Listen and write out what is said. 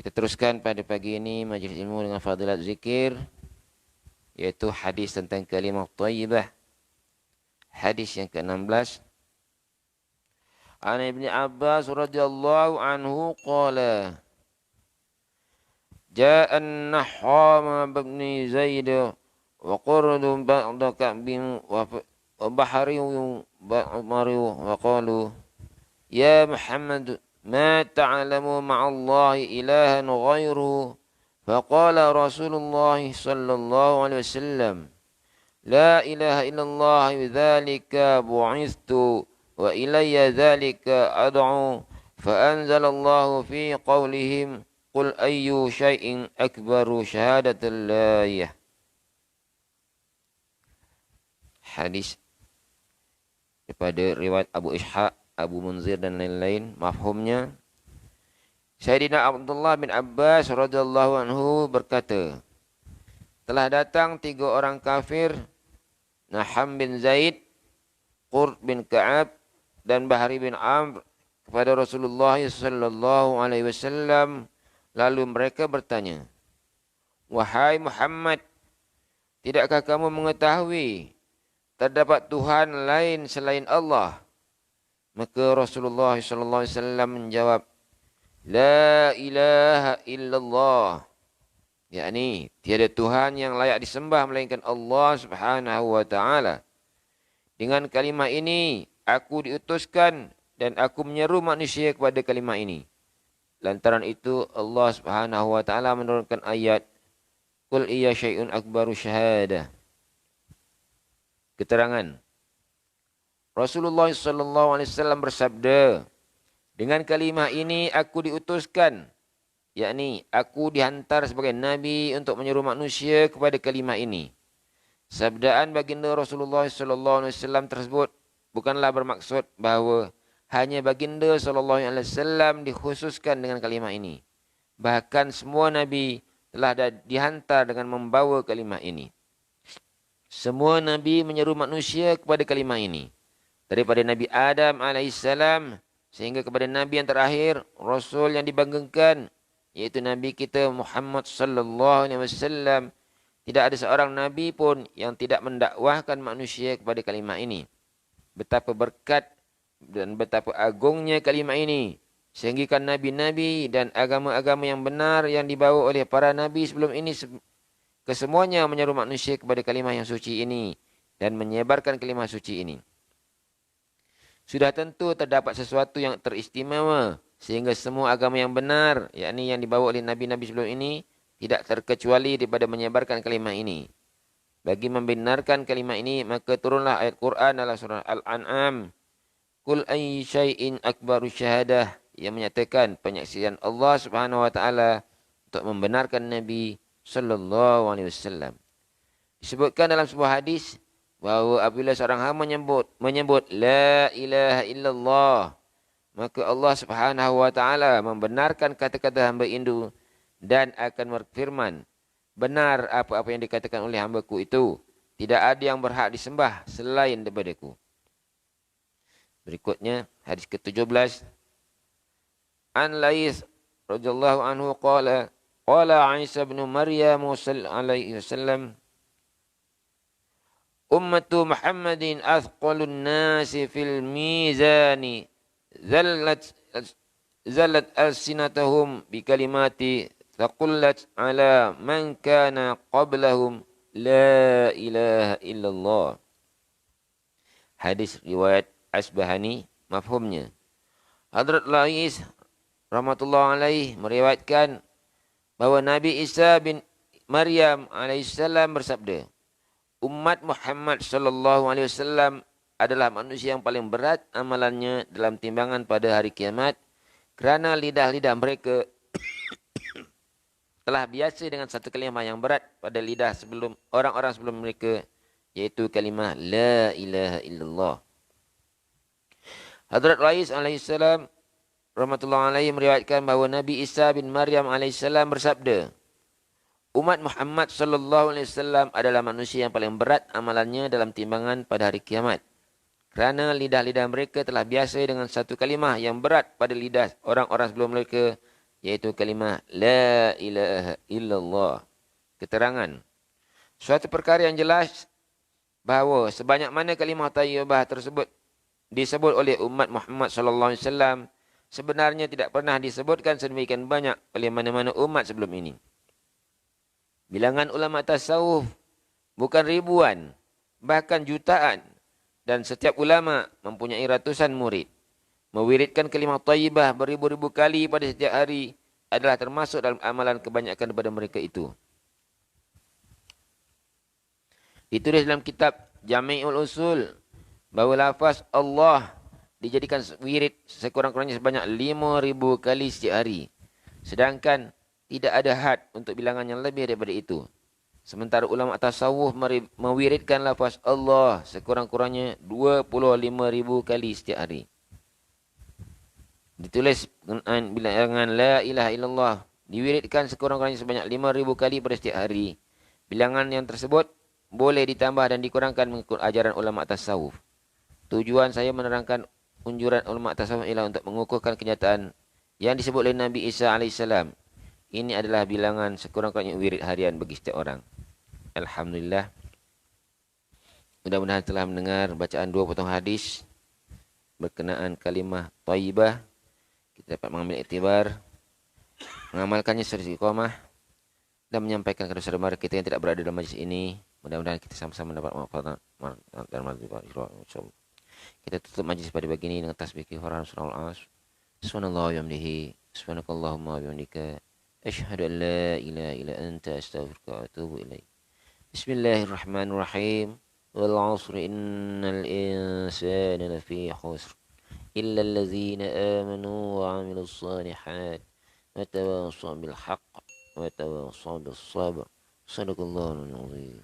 Kita teruskan pada pagi ini majlis ilmu dengan fadilat zikir, yaitu hadis tentang kalimah thayyibah. Hadis yang ke-16. An Ibnu Abbas radhiyallahu anhu qala Ja'a an-Nahham ibn Zaid wa qurdu ba'da Ka'bin wa bahari wa qalu Ya Muhammad ما تعلم مع الله إلها غيره فقال رسول الله صلى الله عليه وسلم لا إله إلا الله بذلك بعثت وإلي ذلك أدعو فأنزل الله في قولهم قل أي شيء أكبر شهادة الله. Hadis daripada riwayat Abu Ishaq, Abu Munzir dan lain-lain. Mafhumnya, Sayyidina Abdullah bin Abbas radhiyallahu anhu berkata, telah datang 3 orang kafir, Naham bin Zaid, Qurt bin Ka'ab dan Bahri bin Amr kepada Rasulullah sallallahu alaihi wasallam. Lalu mereka bertanya, wahai Muhammad, tidakkah kamu mengetahui terdapat Tuhan lain selain Allah? Maka Rasulullah sallallahu alaihi wasallam menjawab, La ilaha illallah. Yakni tiada Tuhan yang layak disembah melainkan Allah Subhanahu wa taala. Dengan kalimah ini aku diutuskan dan aku menyeru manusia kepada kalimah ini. Lantaran itu Allah Subhanahu wa taala menurunkan ayat Qul iya syai'un akbaru syahadah. Keterangan, Rasulullah sallallahu alaihi wasallam bersabda, dengan kalimah ini aku diutuskan, yakni aku dihantar sebagai nabi untuk menyeru manusia kepada kalimah ini. Sabdaan baginda Rasulullah sallallahu alaihi wasallam tersebut bukanlah bermaksud bahawa hanya baginda sallallahu alaihi wasallam dikhususkan dengan kalimah ini. Bahkan semua nabi telah dihantar dengan membawa kalimah ini. Semua nabi menyeru manusia kepada kalimah ini. Daripada Nabi Adam alaihissalam sehingga kepada Nabi yang terakhir, Rasul yang dibanggakan, yaitu Nabi kita Muhammad sallallahu alaihi wasallam. Tidak ada seorang Nabi pun yang tidak mendakwahkan manusia kepada kalimah ini. Betapa berkat dan betapa agungnya kalimah ini. Sehingga Nabi-Nabi dan agama-agama yang benar yang dibawa oleh para Nabi sebelum ini, kesemuanya menyeru manusia kepada kalimah yang suci ini dan menyebarkan kalimah suci ini. Sudah tentu terdapat sesuatu yang teristimewa sehingga semua agama yang benar, yakni yang dibawa oleh Nabi-Nabi sebelum ini, tidak terkecuali daripada menyebarkan kalimah ini. Bagi membenarkan kalimah ini, maka turunlah ayat Quran dalam surah Al-An'am. Qul ayy syai'in akbaru syahadah, yang menyatakan penyaksian Allah Subhanahu wa taala untuk membenarkan Nabi sallallahu alaihi wasallam. Disebutkan dalam sebuah hadis bahawa apabila seorang hamba menyebut la ilaha illallah, maka Allah Subhanahu wa taala membenarkan kata-kata hamba itu dan akan berfirman, benar apa-apa yang dikatakan oleh hambaku itu, tidak ada yang berhak disembah selain daripadaku. Berikutnya hadis ke-17. An Lais radhiyallahu anhu qala Isa bin Maryam alaihi wasallam Ummatu Muhammadin athqalun nasi fil mizani zallat alsinatahum bi kalimati thaqullat ala man kana qablahum la ilaha illallah. Hadis riwayat Asbahani. Mafhumnya, Hadrat Lais rahmatullah alaih meriwayatkan bahawa Nabi Isa bin Maryam alaihissalam bersabda, umat Muhammad sallallahu alaihi wasallam adalah manusia yang paling berat amalannya dalam timbangan pada hari kiamat kerana lidah-lidah mereka telah biasa dengan satu kalimah yang berat pada lidah sebelum orang-orang sebelum mereka, yaitu kalimah la ilaha illallah. Hadrat Lais alaihissalam rahmatullah alaihi meriwayatkan bahawa Nabi Isa bin Maryam alaihissalam bersabda, umat Muhammad sallallahu alaihi wasallam adalah manusia yang paling berat amalannya dalam timbangan pada hari kiamat. Kerana lidah-lidah mereka telah biasa dengan satu kalimah yang berat pada lidah orang-orang sebelum mereka, yaitu kalimah la ilaha illallah. Keterangan. Suatu perkara yang jelas bahawa sebanyak mana kalimah thayyibah tersebut disebut oleh umat Muhammad sallallahu alaihi wasallam, sebenarnya tidak pernah disebutkan sedemikian banyak oleh mana-mana umat sebelum ini. Bilangan ulama tasawuf bukan ribuan, bahkan jutaan, dan setiap ulama mempunyai ratusan murid. Mewiridkan kalimah thayyibah beribu-ribu kali pada setiap hari adalah termasuk dalam amalan kebanyakan daripada mereka itu. Ditulis dalam kitab Jami'ul Usul bahawa lafaz Allah dijadikan wirid sekurang-kurangnya sebanyak 5,000 kali setiap hari. Sedangkan tidak ada had untuk bilangan yang lebih daripada itu. Sementara ulama tasawuf mewiridkan lafaz Allah sekurang-kurangnya 25,000 kali setiap hari. Ditulis bilangan la ilaha illallah diwiridkan sekurang-kurangnya sebanyak 5,000 kali pada setiap hari. Bilangan yang tersebut boleh ditambah dan dikurangkan mengikut ajaran ulama tasawuf. Tujuan saya menerangkan unjuran ulama tasawuf ialah untuk mengukuhkan kenyataan yang disebut oleh Nabi Isa AS. Ini adalah bilangan sekurang-kurangnya wirid harian bagi setiap orang. Alhamdulillah. Mudah-mudahan telah mendengar bacaan 2 potong hadis berkenaan kalimah thayyibah. Kita dapat mengambil iktibar, mengamalkannya secara istiqamah, dan menyampaikan kepada saudara kita yang tidak berada dalam majlis ini. Mudah-mudahan kita sama-sama mendapat manfaat dan manfaat. Kita tutup majlis pada pagi ini dengan tasbih kifaran surah Al-As. Subhanallah wa bihamdihi, subhanakallahumma wa bihamdika, asyhadu an la ilaha illa anta, astaghfiruka wa atubu ilaik. Bismillahirrahmanirrahim. Wal 'asri innal insana lafi khusr illa allazina amanu wa 'amilus shalihat wa tawassaw bil haqq wa tawassaw bis sabr. Sadaqallahul azim.